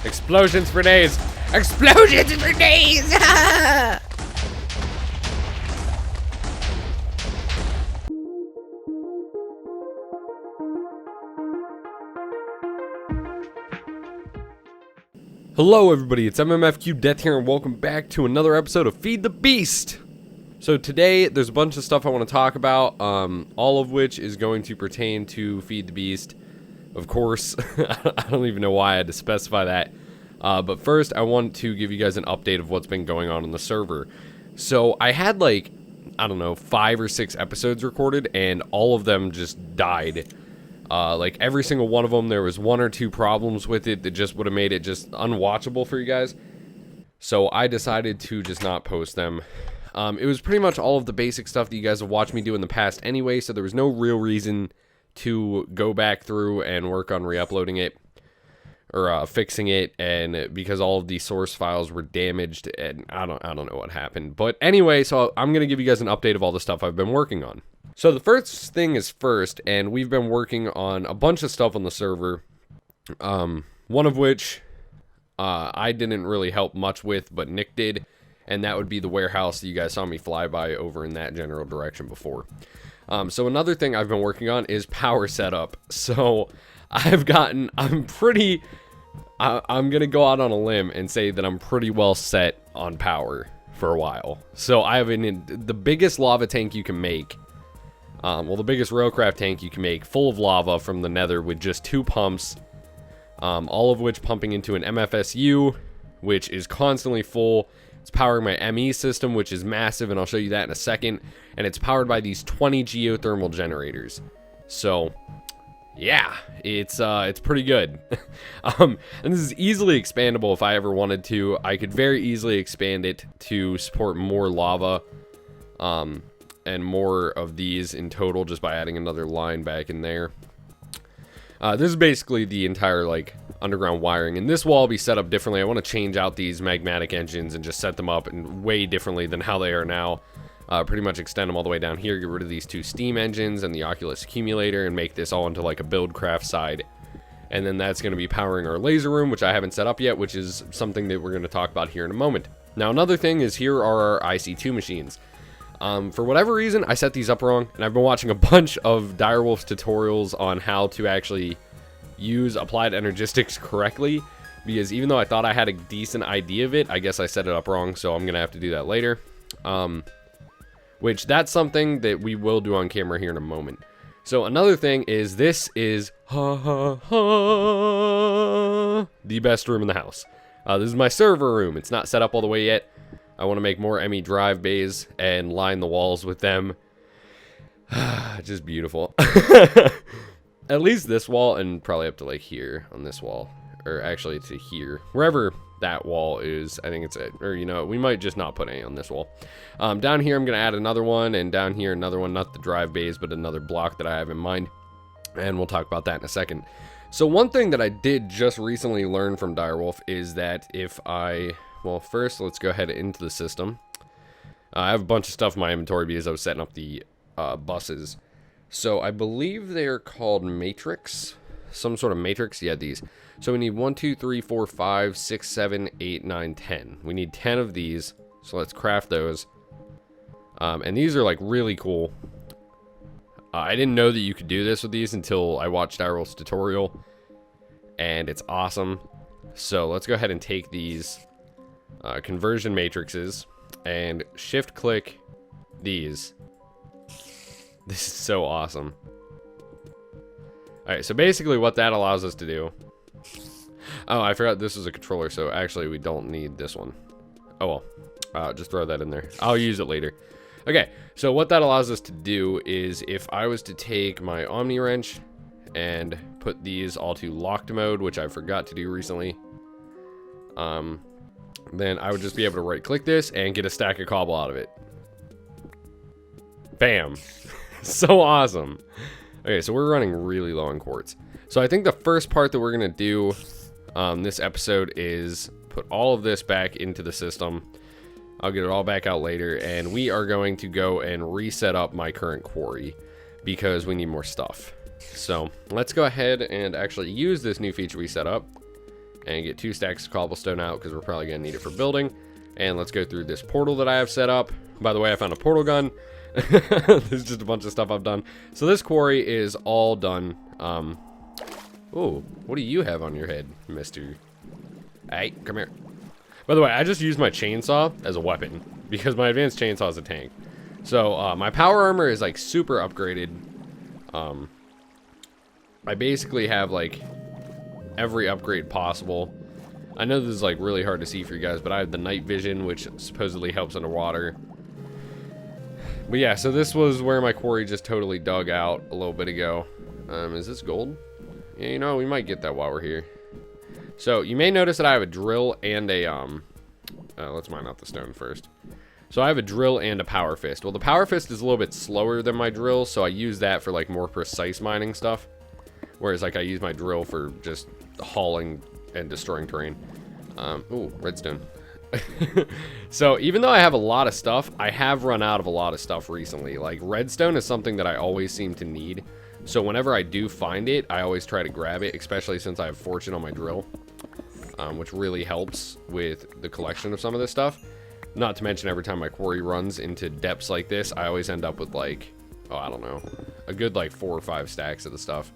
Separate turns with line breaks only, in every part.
Explosions for days. Explosions for days. Hello everybody, it's MMFQ Death here and welcome back to another episode of Feed the Beast. So today there's a bunch of stuff I want to talk about, all of which is going to pertain to Feed the Beast. Of course, I don't even know why I had to specify that. But first, I want to give you guys an update of what's been going on the server. So I had like, I don't know, 5 or 6 episodes recorded, and all of them just died. Like every single one of them, there was 1 or 2 problems with it that just would have made it just unwatchable for you guys. So I decided to just not post them. It was pretty much all of the basic stuff that you guys have watched me do in the past anyway, so there was no real reason to go back through and work on re-uploading it. Or fixing it, and because all of these source files were damaged, and I don't know what happened. But anyway, so I'm gonna give you guys an update of all the stuff I've been working on. So the first thing is first, and we've been working on a bunch of stuff on the server. One of which I didn't really help much with, but Nick did, and that would be the warehouse that you guys saw me fly by over in that general direction before. So another thing I've been working on is power setup. So I'm gonna go out on a limb and say that I'm pretty well set on power for a while. So I have the biggest lava tank you can make. Well, the biggest railcraft tank you can make, full of lava from the Nether with just 2 pumps, all of which pumping into an MFSU, which is constantly full. It's powering my ME system, which is massive, and I'll show you that in a second. And it's powered by these 20 geothermal generators. So yeah, it's pretty good. And this is easily expandable if I ever wanted to. I could very easily expand it to support more lava, and more of these in total just by adding another line back in there. This is basically the entire like underground wiring, and this wall will be set up differently. I want to change out these magmatic engines and just set them up in way differently than how they are now. Pretty much extend them all the way down here, get rid of these 2 steam engines and the Oculus accumulator, and make this all into like a buildcraft side. And then that's going to be powering our laser room, which I haven't set up yet, which is something that we're going to talk about here in a moment. Now, another thing is here are our IC2 machines. For whatever reason, I set these up wrong, and I've been watching a bunch of Direwolf's tutorials on how to actually use applied energistics correctly, because even though I thought I had a decent idea of it, I guess I set it up wrong, so I'm going to have to do that later. Which that's something that we will do on camera here in a moment. So another thing is this is the best room in the house. This is my server room. It's not set up all the way yet. I want to make more ME drive bays and line the walls with them. Just beautiful. At least this wall, and probably up to like here on this wall, or actually to here, wherever that wall is. I think it's it, or you know, we might just not put any on this wall. Down here I'm gonna add another one, and down here another one, not the drive bays but another block that I have in mind, and we'll talk about that in a second. So one thing that I did just recently learn from Direwolf is that if well, first let's go ahead into the system. I have a bunch of stuff in my inventory because I was setting up the buses. So I believe they're called matrix, some sort of matrix. Yeah, these. So we need 1, 2, 3, 4, 5, 6, 7, 8, 9, 10. We need 10 of these. So let's craft those. And these are like really cool. I didn't know that you could do this with these until I watched Direwolf's tutorial, and it's awesome. So let's go ahead and take these conversion matrices and shift click these. This is so awesome. Alright, so basically what that allows us to do... Oh, I forgot this is a controller, so actually we don't need this one. Oh well, just throw that in there. I'll use it later. Okay, so what that allows us to do is if I was to take my Omni Wrench and put these all to locked mode, which I forgot to do recently, then I would just be able to right click this and get a stack of cobble out of it. Bam. So awesome. Okay, so we're running really low on quartz. So I think the first part that we're gonna do this episode is put all of this back into the system. I'll get it all back out later, and we are going to go and reset up my current quarry because we need more stuff. So let's go ahead and actually use this new feature we set up and get 2 stacks of cobblestone out because we're probably going to need it for building. And let's go through this portal that I have set up. By the way, I found a portal gun. There's just a bunch of stuff I've done. So this quarry is all done. Oh, what do you have on your head, mister? Hey, come here. By the way, I just used my chainsaw as a weapon because my advanced chainsaw is a tank. So my power armor is like super upgraded. I basically have like every upgrade possible. I know this is like really hard to see for you guys, but I have the night vision, which supposedly helps underwater. But yeah, so this was where my quarry just totally dug out a little bit ago. Is this gold? Yeah, you know, we might get that while we're here. So you may notice that I have a drill and a let's mine out the stone first. So I have a drill and a power fist. Well, the power fist is a little bit slower than my drill, so I use that for like more precise mining stuff. Whereas like I use my drill for just hauling and destroying terrain. Ooh, redstone. So even though I have a lot of stuff, I have run out of a lot of stuff recently. Like redstone is something that I always seem to need. So whenever I do find it, I always try to grab it, especially since I have fortune on my drill, which really helps with the collection of some of this stuff. Not to mention every time my quarry runs into depths like this, I always end up with like, oh, I don't know, a good like 4 or 5 stacks of the stuff.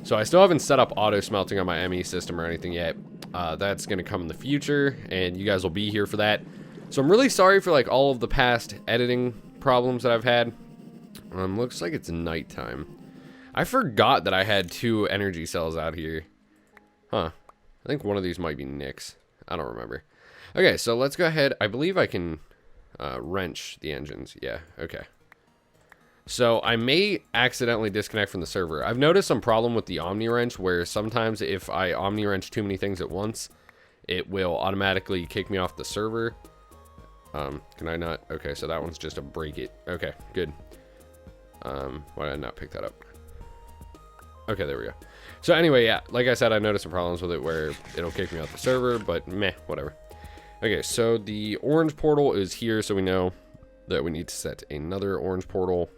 So I still haven't set up auto smelting on my ME system or anything yet. That's going to come in the future, and you guys will be here for that. So I'm really sorry for like all of the past editing problems that I've had. Looks like it's nighttime. I forgot that I had 2 energy cells out here. Huh. I think one of these might be Nick's. I don't remember. Okay, so let's go ahead. I believe I can wrench the engines. Yeah, okay. So I may accidentally disconnect from the server. I've noticed some problem with the Omni Wrench where sometimes if I Omni Wrench too many things at once, it will automatically kick me off the server. Can I not? Okay, so that one's just a break it. Okay, good. Why did I not pick that up? Okay, there we go. So anyway, yeah, like I said, I noticed some problems with it where it'll kick me off the server, but meh, whatever. Okay, so the orange portal is here, so we know that we need to set another orange portal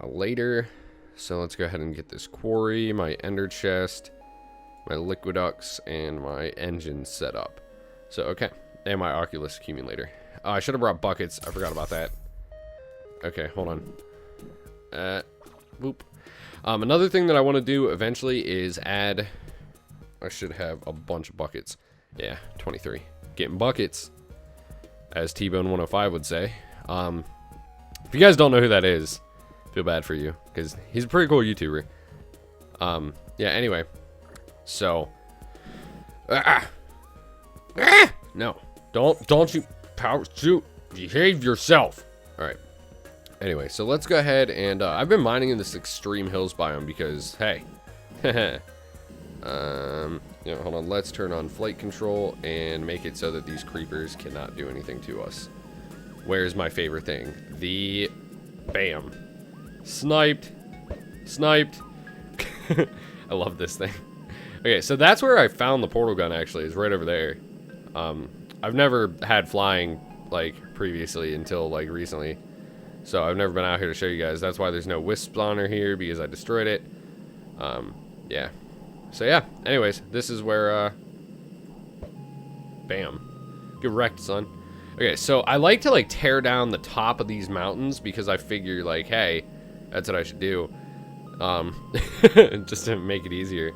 later. So let's go ahead and get this quarry, my ender chest, my liquiducts, and my engine set up. So, okay, and my Oculus accumulator. I should have brought buckets. I forgot about that. Okay, hold on. Boop. Another thing that I want to do eventually is add... I should have a bunch of buckets. Yeah, 23. Getting buckets, as T-Bone 105 would say. If you guys don't know who that is, feel bad for you, because he's a pretty cool YouTuber. Yeah, anyway. So... No. Don't you power shoot. Behave yourself. Alright. Anyway, so let's go ahead and I've been mining in this extreme hills biome because, hey. You know, hold on, let's turn on flight control and make it so that these creepers cannot do anything to us. Where's my favorite thing? The bam. Sniped. Sniped. I love this thing. Okay, so that's where I found the portal gun actually, is right over there. I've never had flying like previously until like recently. So I've never been out here to show you guys. That's why there's no wisp spawner here, because I destroyed it. Yeah. So yeah, anyways, this is where, bam. Get wrecked, son. Okay, so I like to, like, tear down the top of these mountains because I figure, like, hey, that's what I should do. Just to make it easier.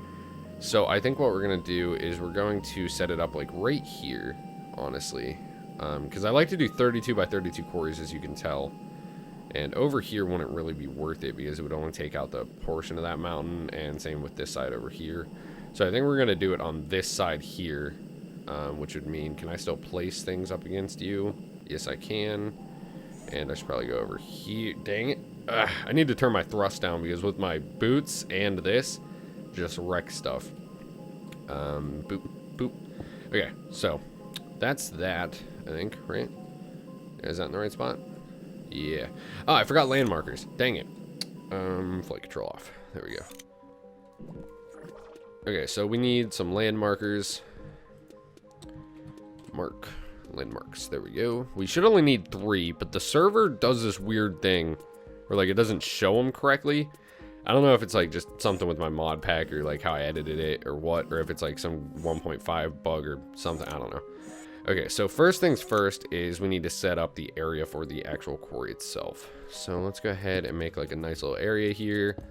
So I think what we're going to do is we're going to set it up, like, right here, honestly. Because I like to do 32 by 32 quarries, as you can tell. And over here wouldn't really be worth it because it would only take out the portion of that mountain, and same with this side over here. So I think we're going to do it on this side here, which would mean, can I still place things up against you? Yes, I can. And I should probably go over here. Dang it. I need to turn my thrust down because with my boots and this, just wreck stuff. Boop, boop. Okay, so that's that, I think, right? Is that in the right spot? Yeah. Oh, I forgot land markers. Dang it. Flight control off. There we go. Okay, so we need some land markers. Mark. Landmarks. There we go. We should only need 3, but the server does this weird thing where, like, it doesn't show them correctly. I don't know if it's like just something with my mod pack or like how I edited it or what, or if it's like some 1.5 bug or something. I don't know. Okay, so first things first is we need to set up the area for the actual quarry itself. So let's go ahead and make like a nice little area here,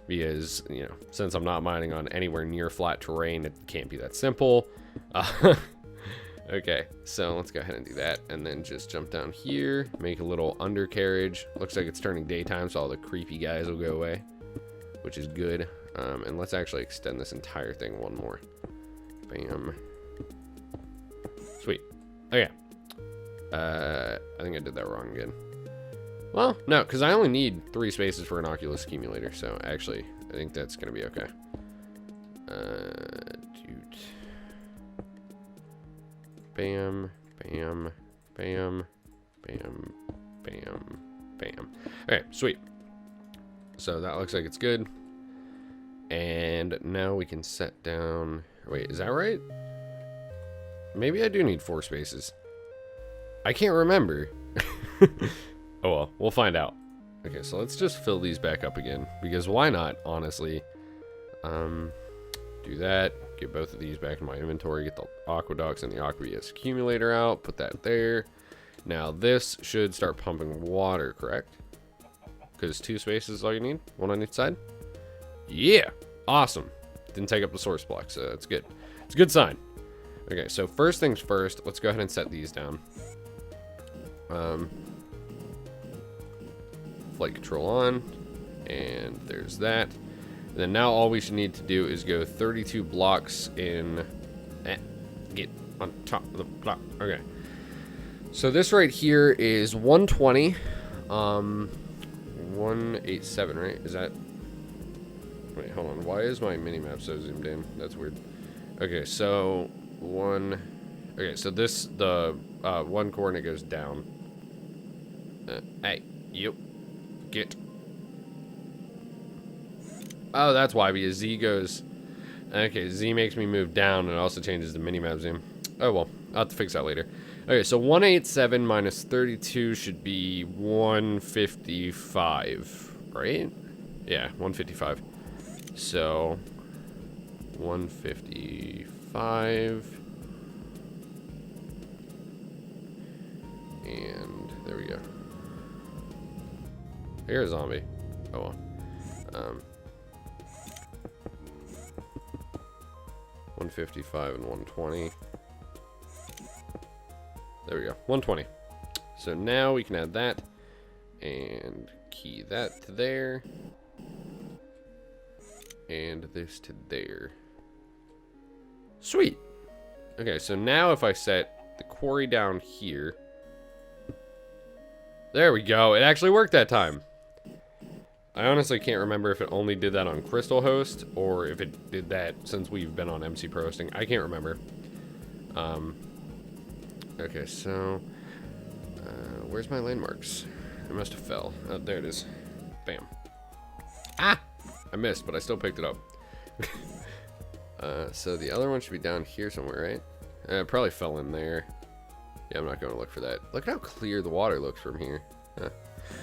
because, you know, since I'm not mining on anywhere near flat terrain, it can't be that simple. Okay, so let's go ahead and do that, and then just jump down here, make a little undercarriage. Looks like it's turning daytime, so all the creepy guys will go away, which is good. And let's actually extend this entire thing one more. Bam. Sweet. Okay. I think I did that wrong again. Well, no, because I only need 3 spaces for an Oculus accumulator, so actually, I think that's going to be okay. Dude. Bam, bam, bam, bam, bam, bam. Okay, sweet. So that looks like it's good. And now we can set down... Wait, is that right? Maybe I do need 4 spaces. I can't remember. Oh well, we'll find out. Okay, so let's just fill these back up again, because why not, honestly. Do that, get both of these back in my inventory, get the aqueducts and the aqueous accumulator out, put that there. Now this should start pumping water, correct? Because 2 spaces is all you need, 1 on each side. Yeah, awesome. Didn't take up the source block, so that's good. It's a good sign. Okay, so first things first, let's go ahead and set these down. Flight control on, and there's that. And then now all we should need to do is go 32 blocks in. Get on top of the block. Okay. So this right here is 120. 187, right? Is that? Wait, hold on. Why is my mini map so zoomed in? That's weird. Okay, so Okay, so this the 1 coordinate goes down. Hey, you. Get. Oh, that's why, because Z goes... Okay, Z makes me move down, and it also changes the minimap zoom. Oh, well, I'll have to fix that later. Okay, so 187 minus 32 should be 155, right? Yeah, 155. So, 155. And there we go. Here's a zombie. Oh well. 155 and 120. There we go. 120. So now we can add that and key that to there. And this to there. Sweet. Okay, so now if I set the quarry down here. There we go. It actually worked that time. I honestly can't remember if it only did that on Crystal Host or if it did that since we've been on MC Pro hosting. I can't remember. Okay, so where's my landmarks? It must have fell. Oh, there it is. Bam. Ah! I missed, but I still picked it up. So the other one should be down here somewhere, right? It probably fell in there. Yeah, I'm not going to look for that. Look at how clear the water looks from here.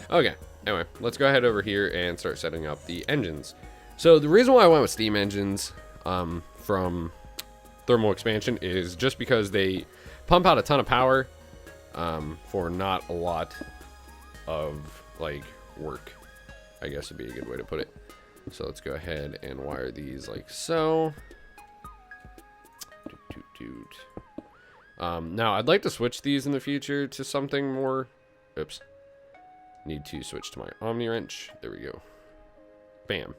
Okay, anyway, let's go ahead over here and start setting up the engines. So the reason why I went with steam engines from thermal expansion is just because they pump out a ton of power for not a lot of like work, I guess would be a good way to put it. So let's go ahead and wire these like so. Now I'd like to switch these in the future to something more. Oops. Need to switch to my Omni wrench. There we go. Bam.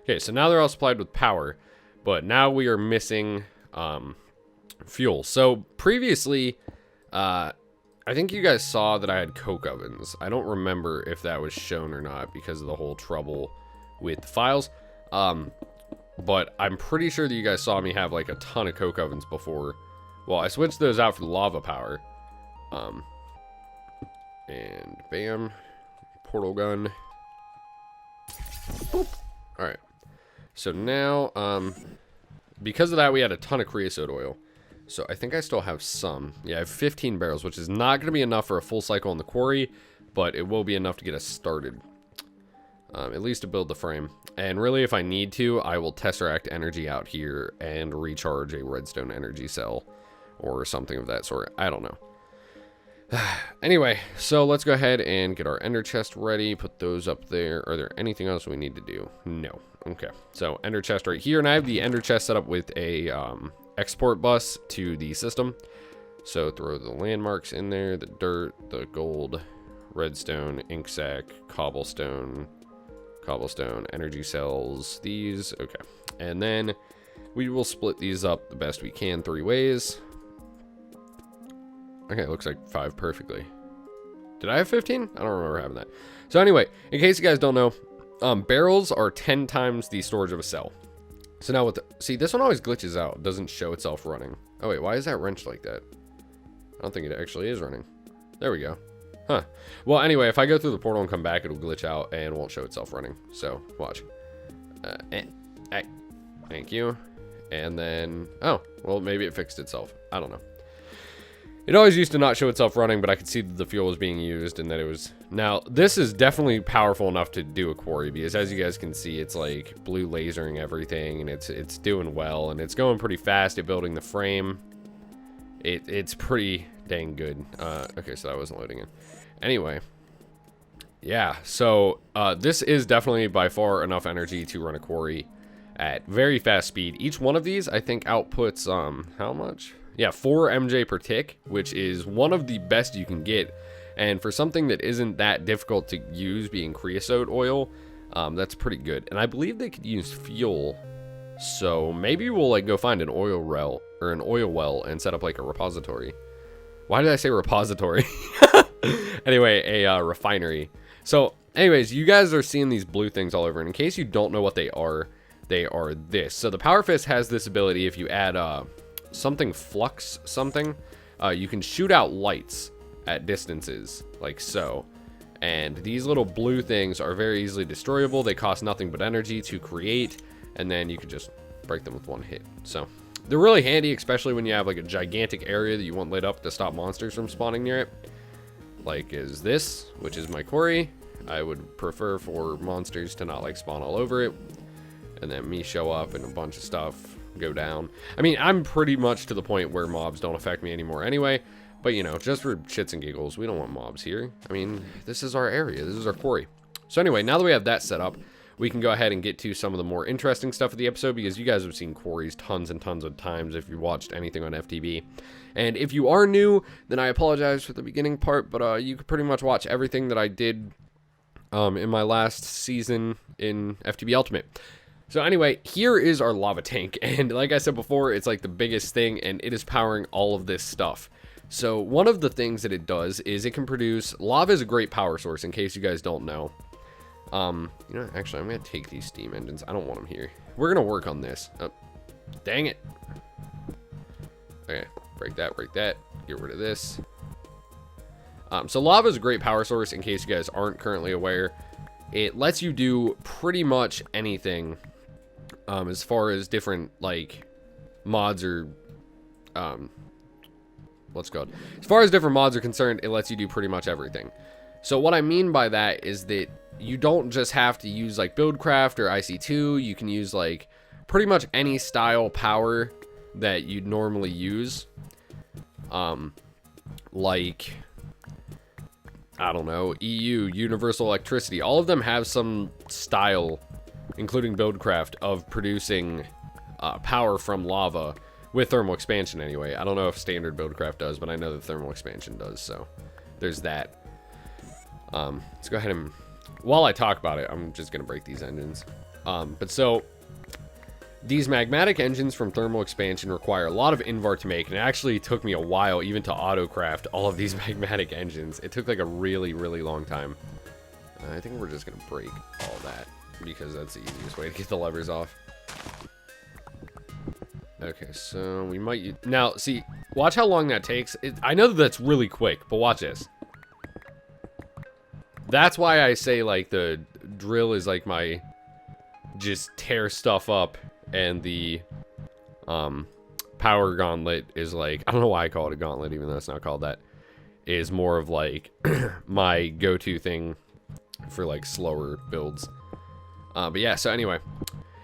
Okay, so now they're all supplied with power, but now we are missing fuel. So previously, I think you guys saw that I had coke ovens. I don't remember if that was shown or not because of the whole trouble with the files. But I'm pretty sure that you guys saw me have like a ton of coke ovens before. Well, I switched those out for the lava power. And bam. Portal gun. Boop. Alright. So now, because of that, we had a ton of creosote oil. So I think I still have some. Yeah, I have 15 barrels, which is not going to be enough for a full cycle in the quarry, but it will be enough to get us started. at least to build the frame. And really, if I need to, I will tesseract energy out here and recharge a redstone energy cell or something of that sort. I don't know. Anyway, so let's go ahead and get our ender chest ready. Put those up there. Are there anything else we need to do? No. Okay. So ender chest right here, and I have the ender chest set up with a export bus to the system. So throw the landmarks in there, the dirt, the gold, redstone, ink sac, cobblestone, energy cells, these. Okay. And then we will split these up the best we can 3 ways. Okay, it looks like 5 perfectly. Did I have 15? I don't remember having that. So anyway, in case you guys don't know, barrels are 10 times the storage of a cell. So now with the, see, this one always glitches out. It doesn't show itself running. Oh wait, why is that wrenched like that? I don't think it actually is running. There we go. Huh. Well, anyway, if I go through the portal and come back, it'll glitch out and won't show itself running. So watch. Thank you. And then, oh, well, maybe it fixed itself. I don't know. It always used to not show itself running, but I could see that the fuel was being used and that it was... Now, this is definitely powerful enough to do a quarry, because as you guys can see, it's like blue lasering everything, and it's doing well, and it's going pretty fast at building the frame. It's pretty dang good. Okay, so that wasn't loading in. Anyway. Yeah, so this is definitely by far enough energy to run a quarry at very fast speed. Each one of these, I think, outputs, how much? Yeah, 4 MJ per tick, which is one of the best you can get. And for something that isn't that difficult to use, being creosote oil, that's pretty good. And I believe they could use fuel. So maybe we'll like go find an oil well and set up like a repository. Why did I say repository? Anyway, a refinery. So anyways, you guys are seeing these blue things all over. And in case you don't know what they are this. So the Power Fist has this ability. If you add something flux something, you can shoot out lights at distances like so, and these little blue things are very easily destroyable. They cost nothing but energy to create, and then you can just break them with one hit. So they're really handy, especially when you have like a gigantic area that you want lit up to stop monsters from spawning near it, like is this, which is my quarry. I would prefer for monsters to not like spawn all over it, and then me show up and a bunch of stuff go down. I mean, I'm pretty much to the point where mobs don't affect me anymore anyway, but you know, just for shits and giggles, we don't want mobs here. I mean, this is our area, this is our quarry. So anyway, now that we have that set up, we can go ahead and get to some of the more interesting stuff of the episode, because you guys have seen quarries tons and tons of times if you watched anything on FTB. And if you are new, then I apologize for the beginning part, but you could pretty much watch everything that I did in my last season in FTB Ultimate. So anyway, here is our lava tank, and like I said before, it's like the biggest thing, and it is powering all of this stuff. So one of the things that it does is it can produce... Lava is a great power source, in case you guys don't know. You know, actually, I'm going to take these steam engines. I don't want them here. We're going to work on this. Oh, dang it. Okay, break that, get rid of this. So lava is a great power source, in case you guys aren't currently aware. It lets you do pretty much anything. As far as different like mods or what's it called? As far as different mods are concerned, it lets you do pretty much everything. So what I mean by that is that you don't just have to use like Buildcraft or IC2. You can use like pretty much any style power that you'd normally use. Like, I don't know, EU, Universal Electricity. All of them have some style, including Buildcraft, of producing power from lava with thermal expansion anyway. I don't know if standard Buildcraft does, but I know that thermal expansion does, so there's that. Let's go ahead and, while I talk about it, I'm just going to break these engines. But so, these magmatic engines from thermal expansion require a lot of invar to make, and it actually took me a while even to autocraft all of these magmatic engines. It took like a really, really long time. I think we're just going to break all that, because that's the easiest way to get the levers off. Okay, so we might... Now, see, watch how long that takes. I know that that's really quick, but watch this. That's why I say, like, the drill is, like, my... just tear stuff up, and the power gauntlet is, like... I don't know why I call it a gauntlet, even though it's not called that. Is more of, like, my go-to thing for, like, slower builds. But yeah, so anyway,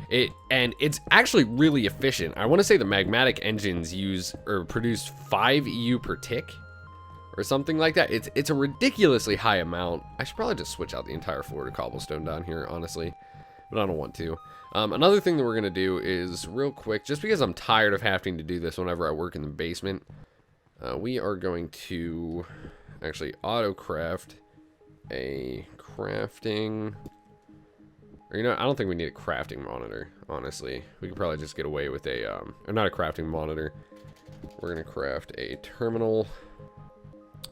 it's actually really efficient. I want to say the magmatic engines use or produce 5 EU per tick or something like that. It's a ridiculously high amount. I should probably just switch out the entire floor to cobblestone down here, honestly, but I don't want to. Another thing that we're gonna do is real quick, just because I'm tired of having to do this whenever I work in the basement, we are going to actually auto craft a crafting. Or, you know, I don't think we need a crafting monitor, honestly. We could probably just get away with a, or not a crafting monitor. We're going to craft a terminal.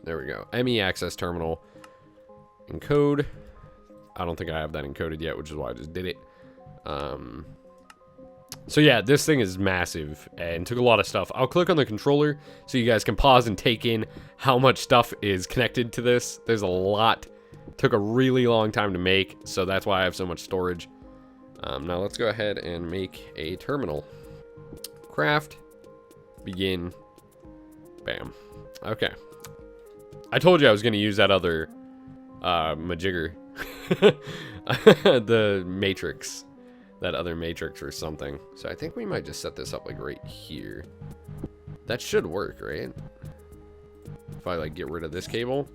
There we go. ME access terminal. Encode. I don't think I have that encoded yet, which is why I just did it. So yeah, this thing is massive and took a lot of stuff. I'll click on the controller so you guys can pause and take in how much stuff is connected to this. There's a lot. Took a really long time to make, so that's why I have so much storage. Now let's go ahead and make a terminal. Craft. Begin. Bam. Okay. I told you I was going to use that other majigger. The matrix. That other matrix or something. So I think we might just set this up like right here. That should work, right? If I like get rid of this cable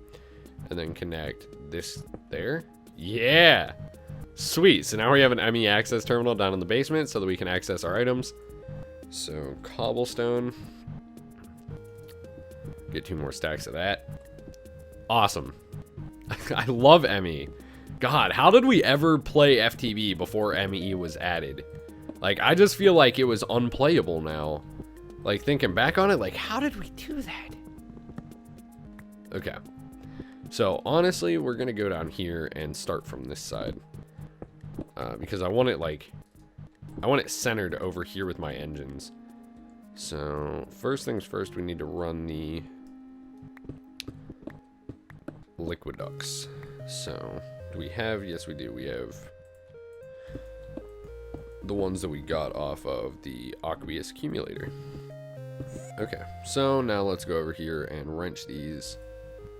and then connect this there. Yeah, sweet. So now we have an ME access terminal down in the basement so that we can access our items. So cobblestone, get 2 more stacks of that. Awesome. I love ME. God, how did we ever play FTB before ME was added? Like, I just feel like it was unplayable now. Like, thinking back on it, like, how did we do that? Okay. So, honestly, we're going to go down here and start from this side. Because I want it, like, I want it centered over here with my engines. So, first things first, we need to run the liquid ducts. So, do we have, yes we do, we have the ones that we got off of the aqueous accumulator. Okay, so now let's go over here and wrench these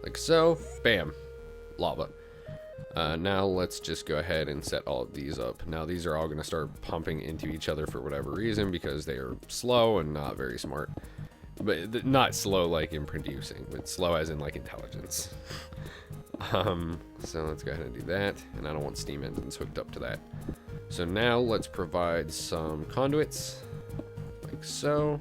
like so. Bam, lava. Now let's just go ahead and set all of these up. Now these are all going to start pumping into each other for whatever reason because they are slow and not very smart. But not slow like in producing, but slow as in like intelligence. So let's go ahead and do that. And I don't want steam engines hooked up to that. So now let's provide some conduits like so.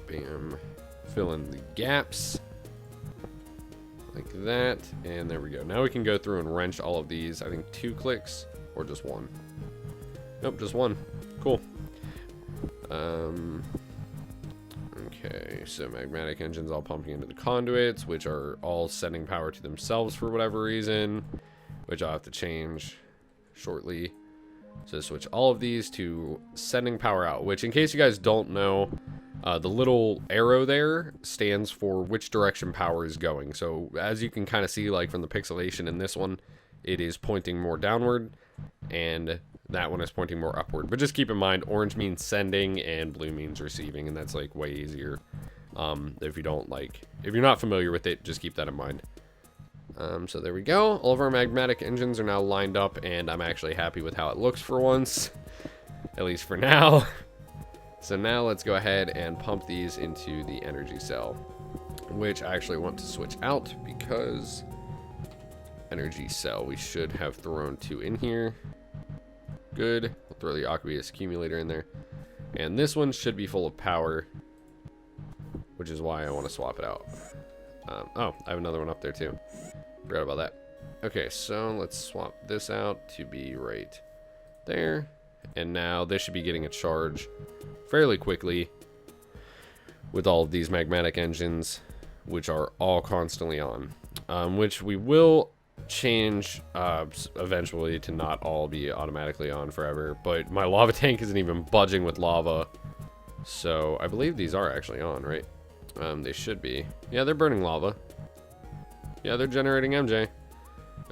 Bam. Fill in the gaps like that. And there we go. Now we can go through and wrench all of these. I think 2 clicks or just 1. Nope, just 1. Cool. Okay, so magmatic engines all pumping into the conduits, which are all sending power to themselves for whatever reason, which I'll have to change shortly. So switch all of these to sending power out, which in case you guys don't know, the little arrow there stands for which direction power is going. So as you can kind of see, like from the pixelation in this one, it is pointing more downward, and that one is pointing more upward. But just keep in mind, orange means sending and blue means receiving, and that's like way easier. If you don't like, if you're not familiar with it, just keep that in mind. So there we go. All of our magmatic engines are now lined up, and I'm actually happy with how it looks for once, at least for now. So now let's go ahead and pump these into the energy cell, which I actually want to switch out because energy cell, we should have thrown 2 in here. Good. We'll throw the aqueous accumulator in there. And this one should be full of power, which is why I want to swap it out. Oh, I have another one up there too. Forgot about that. Okay, so let's swap this out to be right there. And now this should be getting a charge fairly quickly with all of these magmatic engines, which are all constantly on. Which we will change eventually to not all be automatically on forever, but my lava tank isn't even budging with lava, so I believe these are actually on, right? They should be. Yeah, they're burning lava. Yeah, they're generating MJ.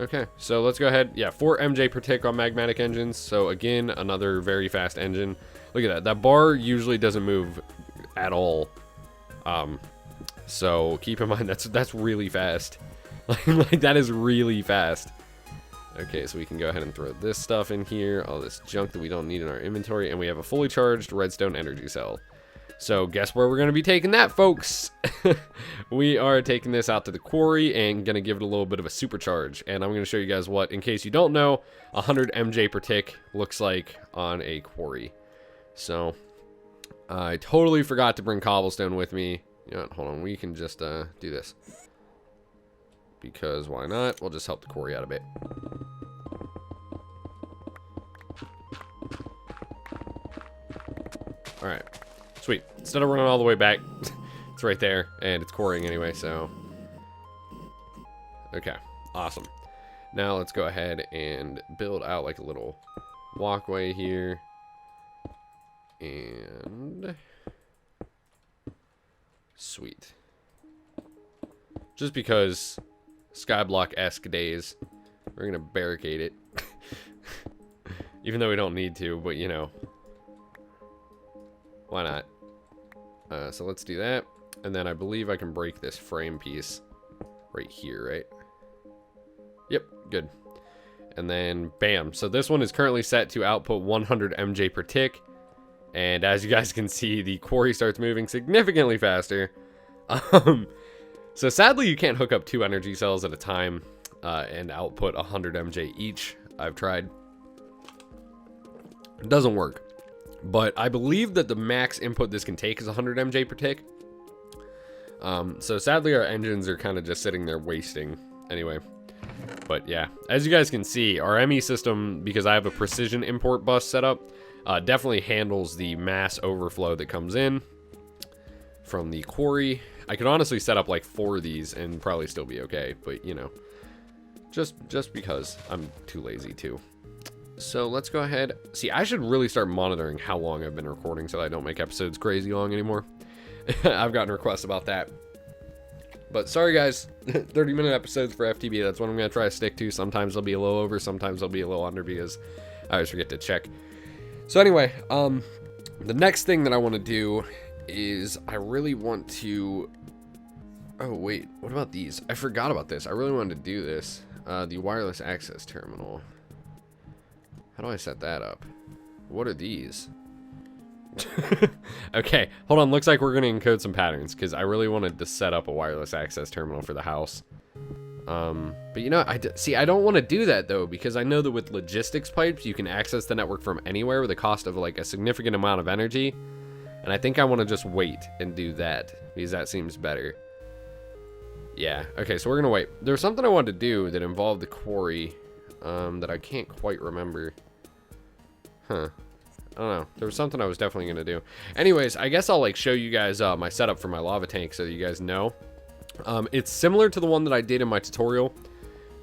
Okay, so let's go ahead. Yeah, 4 MJ per tick on magmatic engines, so again, another very fast engine. Look at that. That bar usually doesn't move at all, so keep in mind that's really fast. Like that is really fast. Okay, so we can go ahead and throw this stuff in here, all this junk that we don't need in our inventory, and we have a fully charged redstone energy cell. So guess where we're going to be taking that, folks? We are taking this out to the quarry and going to give it a little bit of a supercharge. And I'm going to show you guys what, in case you don't know, 100 MJ per tick looks like on a quarry. So I totally forgot to bring cobblestone with me. You know what, hold on, we can just do this. Because why not? We'll just help the quarry out a bit. Alright, sweet. Instead of running all the way back, it's right there, and it's quarrying anyway, so. Okay, awesome. Now let's go ahead and build out like a little walkway here. And sweet. Just because Skyblock-esque days, we're gonna barricade it. Even though we don't need to, but you know, why not? So let's do that, and then I believe I can break this frame piece right here, right? Yep, good. And then bam. So this one is currently set to output 100 MJ per tick, and as you guys can see, the quarry starts moving significantly faster. So sadly, you can't hook up 2 energy cells at a time and output 100 MJ each. I've tried. It doesn't work. But I believe that the max input this can take is 100 MJ per tick. So sadly, our engines are kind of just sitting there wasting anyway. But yeah, as you guys can see, our ME system, because I have a precision import bus set up, definitely handles the mass overflow that comes in from the quarry. I could honestly set up like 4 of these and probably still be okay, but you know, just because I'm too lazy to. So let's go ahead. See, I should really start monitoring how long I've been recording so that I don't make episodes crazy long anymore. I've gotten requests about that. But sorry guys, 30-minute episodes for FTB, that's what I'm going to try to stick to. Sometimes they'll be a little over, sometimes they'll be a little under because I always forget to check. So anyway, the next thing that I want to do is I really want to... Oh wait, what about these? I forgot about this. I really wanted to do this. The wireless access terminal. How do I set that up? What are these? Okay, hold on. Looks like we're going to encode some patterns because I really wanted to set up a wireless access terminal for the house. But you know, I don't want to do that though, because I know that with logistics pipes, you can access the network from anywhere with a cost of like a significant amount of energy. And I think I want to just wait and do that because that seems better. Yeah, okay, so we're going to wait. There's something I wanted to do that involved the quarry that I can't quite remember. Huh. I don't know. There was something I was definitely going to do. Anyways, I guess I'll like show you guys my setup for my lava tank so that you guys know. It's similar to the one that I did in my tutorial,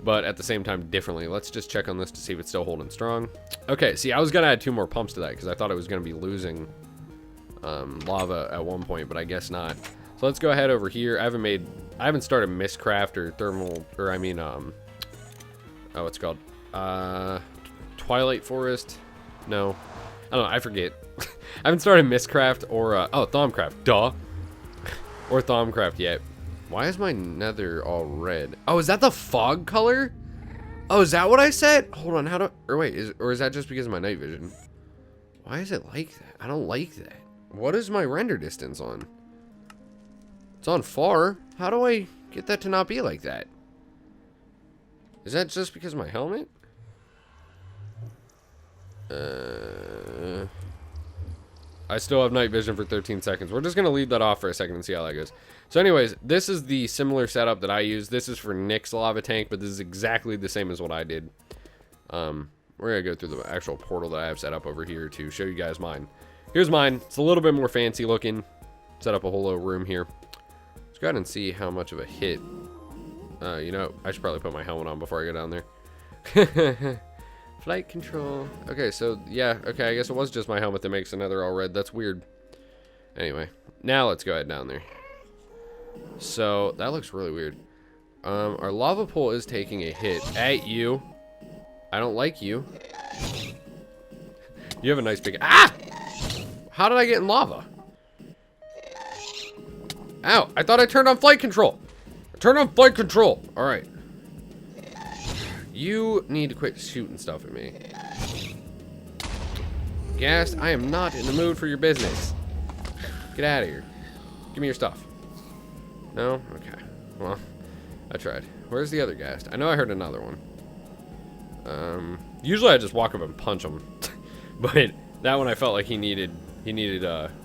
but at the same time differently. Let's just check on this to see if it's still holding strong. Okay, see, I was going to add 2 more pumps to that because I thought it was going to be losing lava at one point, but I guess not. So let's go ahead over here. I haven't started Mistcraft or thermal, or I mean, oh, what's it called? Twilight Forest? No. I don't know, I forget. I haven't started Mistcraft or, oh, Thaumcraft, duh. Or Thaumcraft yet. Why is my nether all red? Oh, is that the fog color? Oh, is that what I said? Hold on, how do, or wait, is that just because of my night vision? Why is it like that? I don't like that. What is my render distance on? It's on far. How do I get that to not be like that? Is that just because of my helmet? I still have night vision for 13 seconds. We're just going to leave that off for a second and see how that goes. So anyways, this is the similar setup that I use. This is for Nick's lava tank, but this is exactly the same as what I did. We're going to go through the actual portal that I have set up over here to show you guys mine. Here's mine. It's a little bit more fancy looking. Set up a whole little room here. Let's go ahead and see how much of a hit. You know, I should probably put my helmet on before I go down there. Flight control. Okay, so, yeah, okay, I guess it was just my helmet that makes the nether all red. That's weird. Anyway, now let's go ahead down there. So, that looks really weird. Our lava pool is taking a hit at you. I don't like you. You have a nice big... Ah! How did I get in lava? Ow, I thought I turned on flight control. Turn on flight control. All right. You need to quit shooting stuff at me. Ghast, I am not in the mood for your business. Get out of here. Give me your stuff. No? Okay. Well, I tried. Where's the other Ghast? I know I heard another one. Usually I just walk up and punch him. But that one I felt like he needed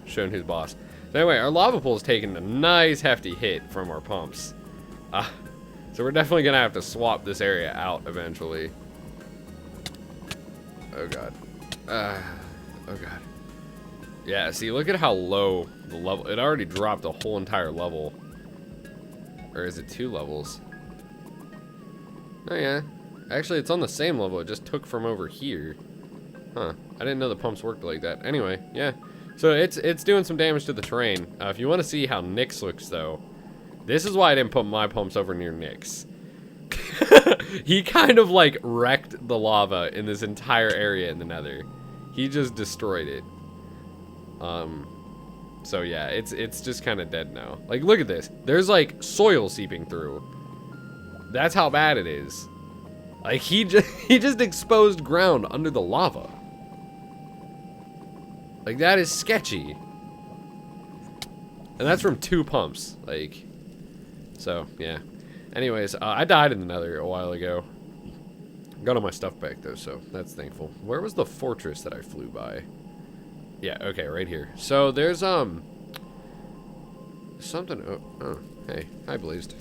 showing who's boss. So anyway, our lava pool is taking a nice hefty hit from our pumps. So we're definitely gonna have to swap this area out eventually. Oh god. Oh god. Yeah, see, look at how low the level. It already dropped a whole entire level. Or is it 2 levels? Oh yeah. Actually, it's on the same level. It just took from over here. Huh. I didn't know the pumps worked like that. Anyway, yeah. So it's doing some damage to the terrain. If you want to see how Nick's looks, though, this is why I didn't put my pumps over near Nick's. He kind of like wrecked the lava in this entire area in the Nether. He just destroyed it. So yeah, it's just kind of dead now. Like, look at this. There's like soil seeping through. That's how bad it is. Like, he just exposed ground under the lava. Like, that is sketchy. And that's from 2 pumps. Like, so yeah. Anyways, I died in the Nether a while ago. Got all my stuff back though, so that's thankful. Where was the fortress that I flew by? Yeah, okay, right here. So there's something. Oh, hey, hi Blazed.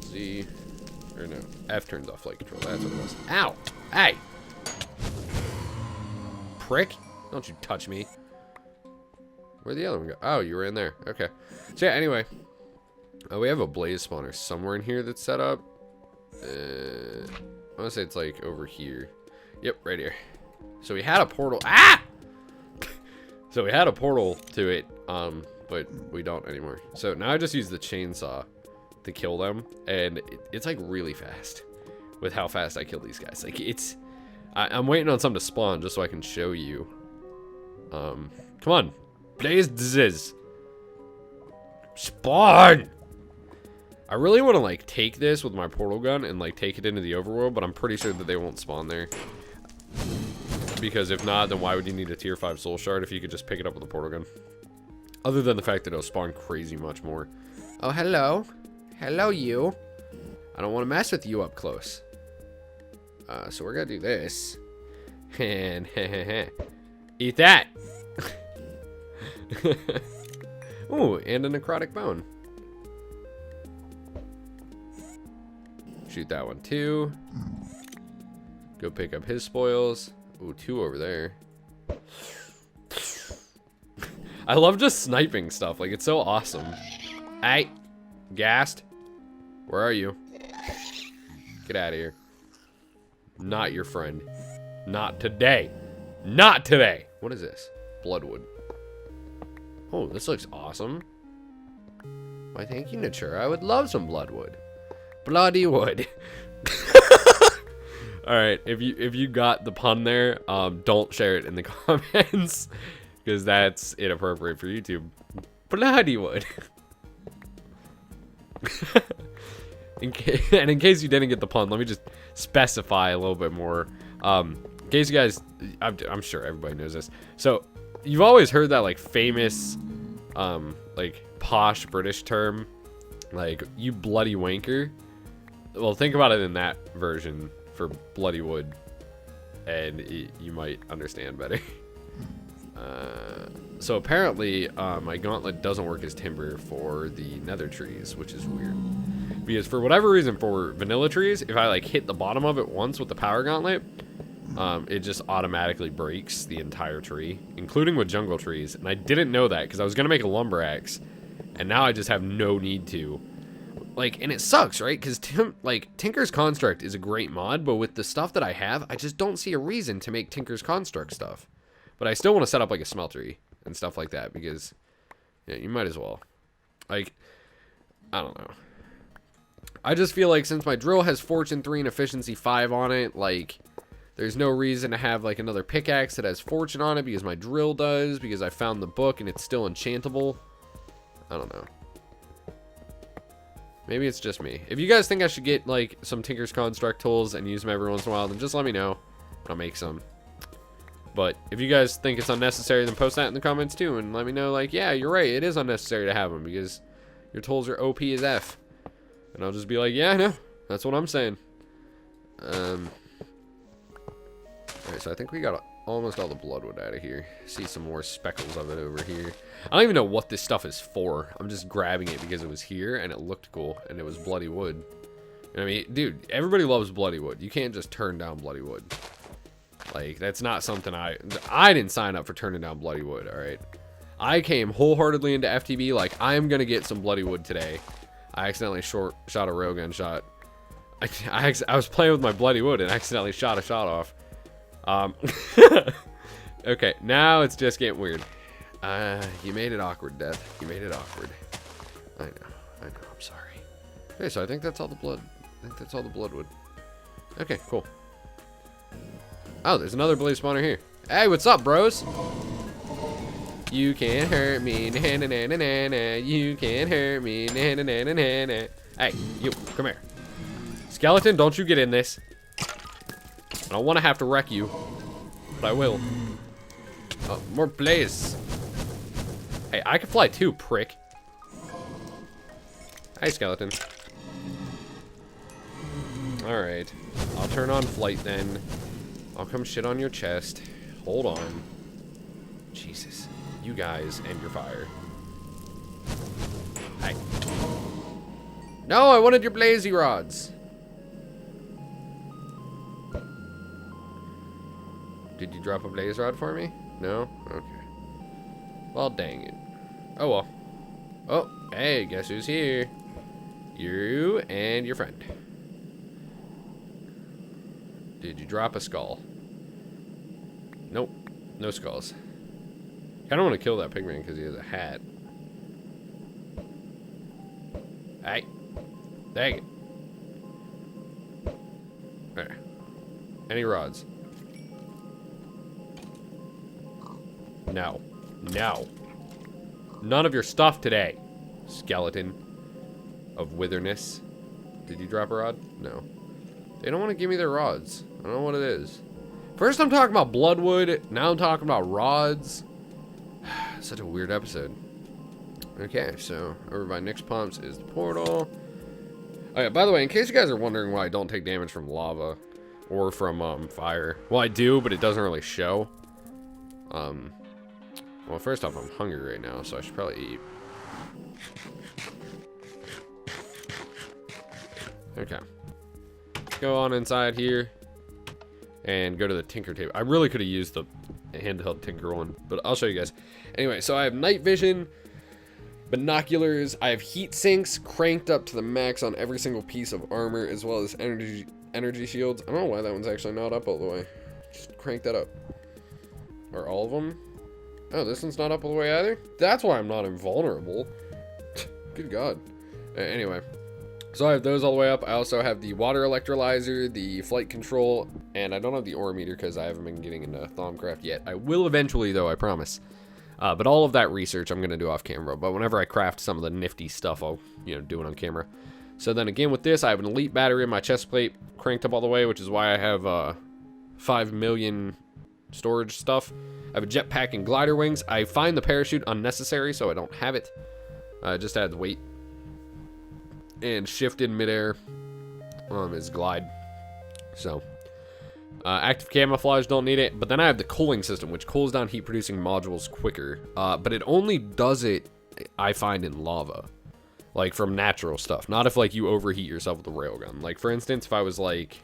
Z, or no, F turns off flight control. That's what it was. Ow! Hey! Prick! Don't you touch me. Where'd the other one go? Oh, you were in there. Okay. So yeah, anyway. We have a blaze spawner somewhere in here that's set up. I want to say it's like over here. Yep, right here. So we had a portal. Ah! So we had a portal to it, but we don't anymore. So now I just use the chainsaw to kill them, and it's like really fast with how fast I kill these guys. Like, it's... I'm waiting on something to spawn just so I can show you. Come on. Blaze disease. Spawn! I really want to like take this with my portal gun and like take it into the overworld, but I'm pretty sure that they won't spawn there. Because if not, then why would you need a tier 5 soul shard if you could just pick it up with a portal gun? Other than the fact that it'll spawn crazy much more. Oh, hello. Hello, you. I don't want to mess with you up close. So we're gonna do this. And eat that. Ooh, and a necrotic bone. Shoot that one too. Go pick up his spoils. Ooh, 2 over there. I love just sniping stuff. Like, it's so awesome. Hey, Ghast. Where are you? Get out of here. Not your friend. Not today. Not today. What is this? Bloodwood. Oh, this looks awesome. Why, thank you, Natura. I would love some bloodwood. Bloody wood. All right, if you got the pun there, don't share it in the comments because that's inappropriate for YouTube. Bloody wood. In case you didn't get the pun, let me just specify a little bit more. In case you guys, I'm sure everybody knows this. So you've always heard that like famous, like posh British term, like you bloody wanker. Well, think about it in that version for bloody wood, and you might understand better. So apparently, my gauntlet doesn't work as timber for the nether trees, which is weird. Because for whatever reason, for vanilla trees, if I like hit the bottom of it once with the power gauntlet, it just automatically breaks the entire tree, including with jungle trees. And I didn't know that because I was gonna make a lumber axe, and now I just have no need to. Like, and it sucks, right? Because Tinker's Construct is a great mod, but with the stuff that I have, I just don't see a reason to make Tinker's Construct stuff. But I still want to set up like a smeltery and stuff like that because, yeah, you might as well. Like, I don't know. I just feel like since my drill has Fortune 3 and Efficiency 5 on it, like, there's no reason to have like another pickaxe that has Fortune on it because my drill does, because I found the book and it's still enchantable. I don't know. Maybe it's just me. If you guys think I should get, like, some Tinker's Construct tools and use them every once in a while, then just let me know. I'll make some. But if you guys think it's unnecessary, then post that in the comments too, and let me know, like, yeah, you're right, it is unnecessary to have them, because your tools are OP as F. And I'll just be like, yeah, no, that's what I'm saying. Alright, so I think we got almost all the bloodwood out of here. See some more speckles of it over here. I don't even know what this stuff is for. I'm just grabbing it because it was here, and it looked cool, and it was bloody wood. I mean, dude, everybody loves bloody wood. You can't just turn down bloody wood. Like, that's not something I didn't sign up for turning down bloody wood, alright? I came wholeheartedly into FTB like, I'm gonna get some bloody wood today. I accidentally shot a railgun shot. I was playing with my bloody wood and accidentally shot a shot off. Okay, now it's just getting weird. You made it awkward, Death. You made it awkward. I know, I'm sorry. Okay, so I think that's all the blood. I think that's all the bloodwood. Okay, cool. Oh, there's another blaze spawner here. Hey, what's up, bros? You can't hurt me, na na na na na na. You can't hurt me, na na na na na na. Hey, you, come here. Skeleton, don't you get in this. I don't want to have to wreck you, but I will. Oh, more blaze. Hey, I can fly too, prick. Hey, skeleton. Alright, I'll turn on flight then. I'll come shit on your chest. Hold on. Jesus. You guys and your fire. Hi. No, I wanted your blazy rods. Did you drop a blaze rod for me? No? Okay. Well, dang it. Oh, well. Oh, hey, guess who's here? You and your friend. Did you drop a skull? Nope. No skulls. I don't want to kill that pigman because he has a hat. Hey. Dang it. There. Any rods? No. No. None of your stuff today, skeleton of witherness. Did you drop a rod? No. They don't want to give me their rods. I don't know what it is. First I'm talking about bloodwood, now I'm talking about rods. Such a weird episode. Okay, so over by Nick's Pumps is the portal. Oh yeah, by the way, in case you guys are wondering why I don't take damage from lava or from fire. Well, I do, but it doesn't really show. Well, first off, I'm hungry right now, so I should probably eat. Okay. Go on inside here and go to the tinker table. I really could have used the handheld tinker one, but I'll show you guys. Anyway, so I have night vision, binoculars, I have heat sinks cranked up to the max on every single piece of armor, as well as energy shields. I don't know why that one's actually not up all the way. Just crank that up. Are all of them? Oh, this one's not up all the way either? That's why I'm not invulnerable. Good God. Anyway. So I have those all the way up. I also have the water electrolyzer, the flight control, and I don't have the ore meter because I haven't been getting into Thaumcraft yet. I will eventually, though, I promise. But all of that research I'm going to do off camera. But whenever I craft some of the nifty stuff, I'll, do it on camera. So then again with this, I have an elite battery in my chest plate cranked up all the way, which is why I have 5 million storage stuff. I have a jetpack and glider wings. I find the parachute unnecessary, so I don't have it. Just add the weight. And shift in midair is glide. So active camouflage, don't need it. But then I have the cooling system, which cools down heat producing modules quicker. But it only does it, I find, in lava, like from natural stuff, not if like you overheat yourself with a railgun. Like for instance, if I was like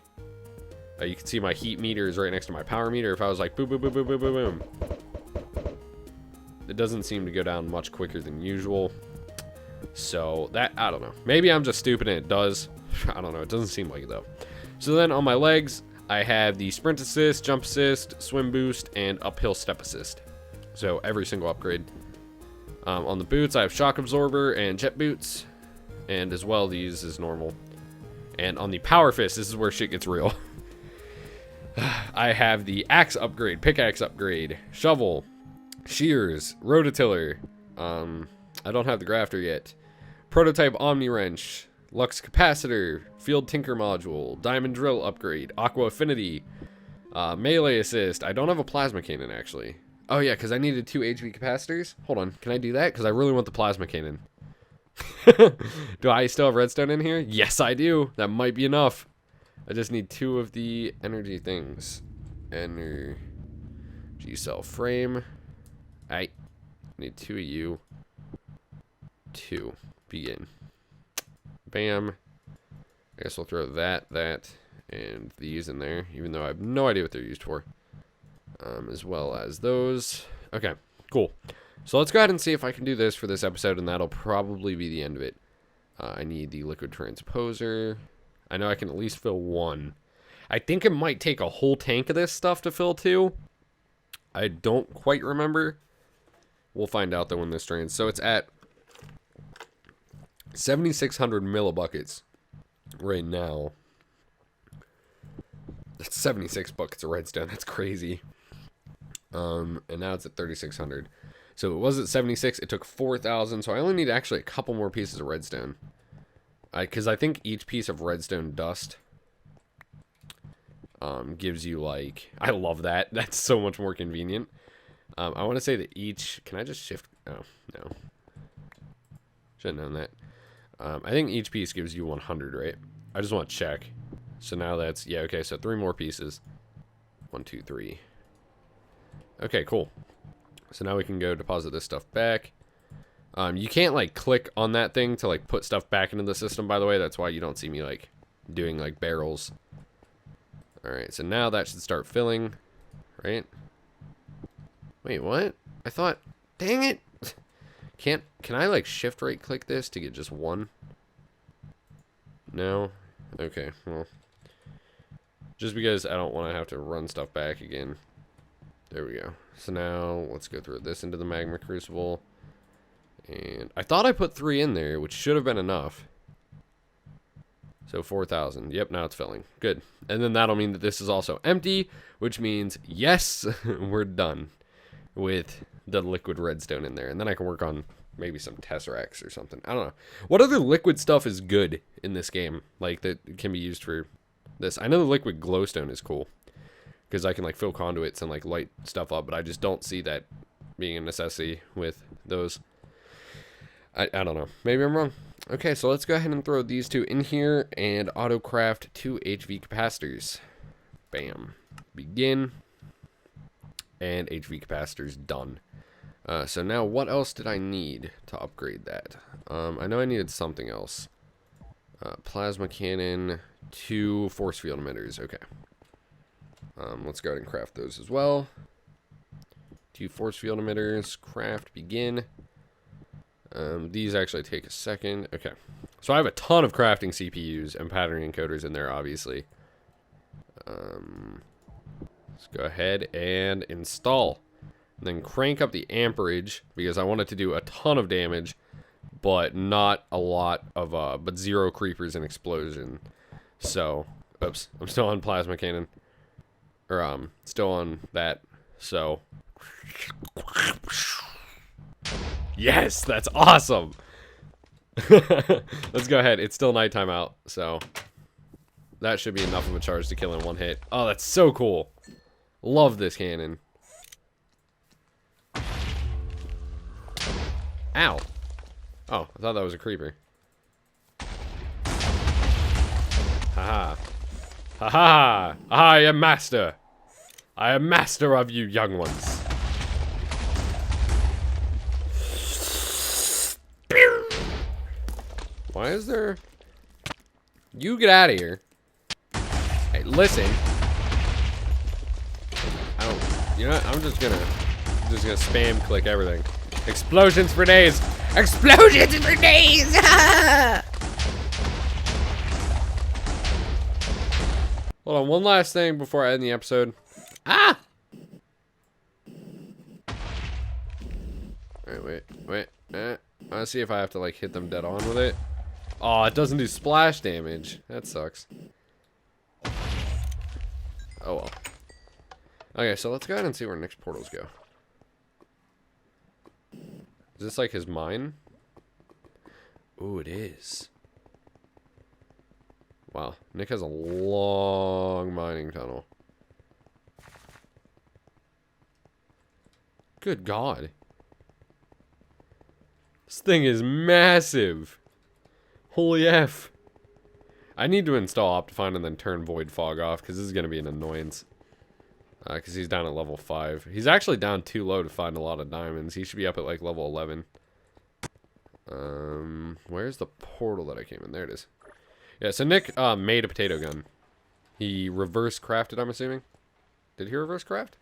you can see my heat meter is right next to my power meter. If I was like boom boom boom boom boom boom boom, it doesn't seem to go down much quicker than usual. So that, I don't know. Maybe I'm just stupid and it does. I don't know. It doesn't seem like it though. So then on my legs, I have the sprint assist, jump assist, swim boost, and uphill step assist. So every single upgrade. On the boots, I have shock absorber and jet boots. And as well, these is normal. And on the power fist, this is where shit gets real. I have the axe upgrade, pickaxe upgrade, shovel, shears, rototiller. I don't have the grafter yet. Prototype Omni Wrench, Lux capacitor, field tinker module, diamond drill upgrade, aqua affinity, melee assist. I don't have a plasma cannon actually. Oh yeah, because I needed 2 HV capacitors. Hold on, can I do that? Because I really want the plasma cannon. Do I still have redstone in here? Yes, I do. That might be enough. I just need 2 of the energy things. Energy cell frame. I need 2 of you. 2. Begin. Bam. I guess we'll throw that, and these in there, even though I have no idea what they're used for. As well as those. Okay, cool. So let's go ahead and see if I can do this for this episode, and that'll probably be the end of it. I need the liquid transposer. I know I can at least fill 1. I think it might take a whole tank of this stuff to fill 2. I don't quite remember. We'll find out though when this drains. So it's at 7,600 millibuckets right now. That's 76 buckets of redstone. That's crazy. And now it's at 3,600. So it was at 76. It took 4,000. So I only need actually a couple more pieces of redstone. Because I think each piece of redstone dust gives you like... I love that. That's so much more convenient. I want to say that each... Can I just shift... Oh, no. Should have known that. I think each piece gives you 100, right? I just want to check. So now that's... Yeah, okay, so 3 more pieces. 1, 2, 3. Okay, cool. So now we can go deposit this stuff back. You can't, like, click on that thing to, like, put stuff back into the system, by the way. That's why you don't see me, like, doing, like, barrels. Alright, so now that should start filling, right? Wait, what? I thought... Dang it! Can I, like, shift right click this to get just 1? No? Okay, well. Just because I don't want to have to run stuff back again. There we go. So now, let's go through this into the magma crucible. And I thought I put 3 in there, which should have been enough. So 4,000. Yep, now it's filling. Good. And then that'll mean that this is also empty, which means, yes, we're done with the liquid redstone in there. And then I can work on maybe some tesseracts or something. I don't know. What other liquid stuff is good in this game? Like, that can be used for this. I know the liquid glowstone is cool. Because I can, like, fill conduits and, like, light stuff up. But I just don't see that being a necessity with those. I don't know. Maybe I'm wrong. Okay, so let's go ahead and throw these 2 in here and auto-craft 2 HV capacitors. Bam. Begin. And HV capacitors done. So now what else did I need to upgrade that? I know I needed something else. Plasma cannon, 2 force field emitters. Okay. Let's go ahead and craft those as well. 2 force field emitters. Craft. Begin. These actually take a second. Okay. So I have a ton of crafting CPUs and patterning encoders in there, obviously. Let's go ahead and install. And then crank up the amperage, because I want it to do a ton of damage, but not a lot of, but 0 creepers and explosion. So, oops, I'm still on plasma cannon. Or, still on that, so... Yes, that's awesome. Let's go ahead. It's still nighttime out, so that should be enough of a charge to kill in 1 hit. Oh, that's so cool. Love this cannon. Ow. Oh, I thought that was a creeper. Haha. Haha. I am master. I am master of you young ones. Why is there... You get out of here. Hey, listen. I don't... You know what? I'm just gonna spam click everything. Explosions for days. Explosions for days! Hold on, one last thing before I end the episode. Ah! Alright, wait. Let's see if I have to, like, hit them dead on with it. Oh, it doesn't do splash damage. That sucks. Oh, well. Okay, so let's go ahead and see where next portals go. Is this, like, his mine? Ooh, it is. Wow, Nick has a long mining tunnel. Good God. This thing is massive. Holy F. I need to install Optifine and then turn Void Fog off, because this is going to be an annoyance. Because he's down at level 5. He's actually down too low to find a lot of diamonds. He should be up at like level 11. Where's the portal that I came in? There it is. Yeah, so Nick made a potato gun. He reverse crafted, I'm assuming. Did he reverse craft?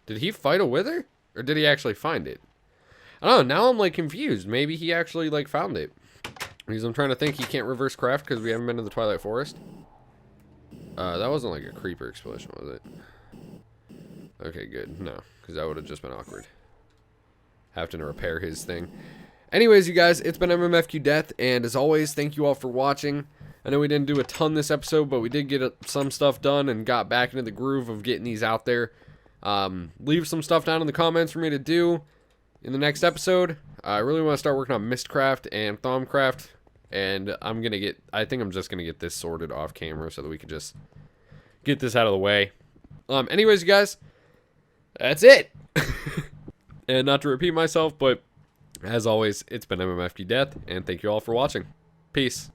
Did he fight a wither? Or did he actually find it? I don't know, now I'm like confused. Maybe he actually like found it. Because I'm trying to think he can't reverse craft because we haven't been to the Twilight Forest. That wasn't like a creeper explosion, was it? Okay, good. No, because that would have just been awkward. Having to repair his thing. Anyways, you guys, it's been MMFQ Death, and as always, thank you all for watching. I know we didn't do a ton this episode, but we did get some stuff done and got back into the groove of getting these out there. Leave some stuff down in the comments for me to do in the next episode. I really want to start working on Mistcraft and Thaumcraft, and I think I'm just gonna get this sorted off camera so that we can just get this out of the way. Anyways, you guys, that's it. And not to repeat myself, but as always, it's been MMFQ Death, and thank you all for watching. Peace.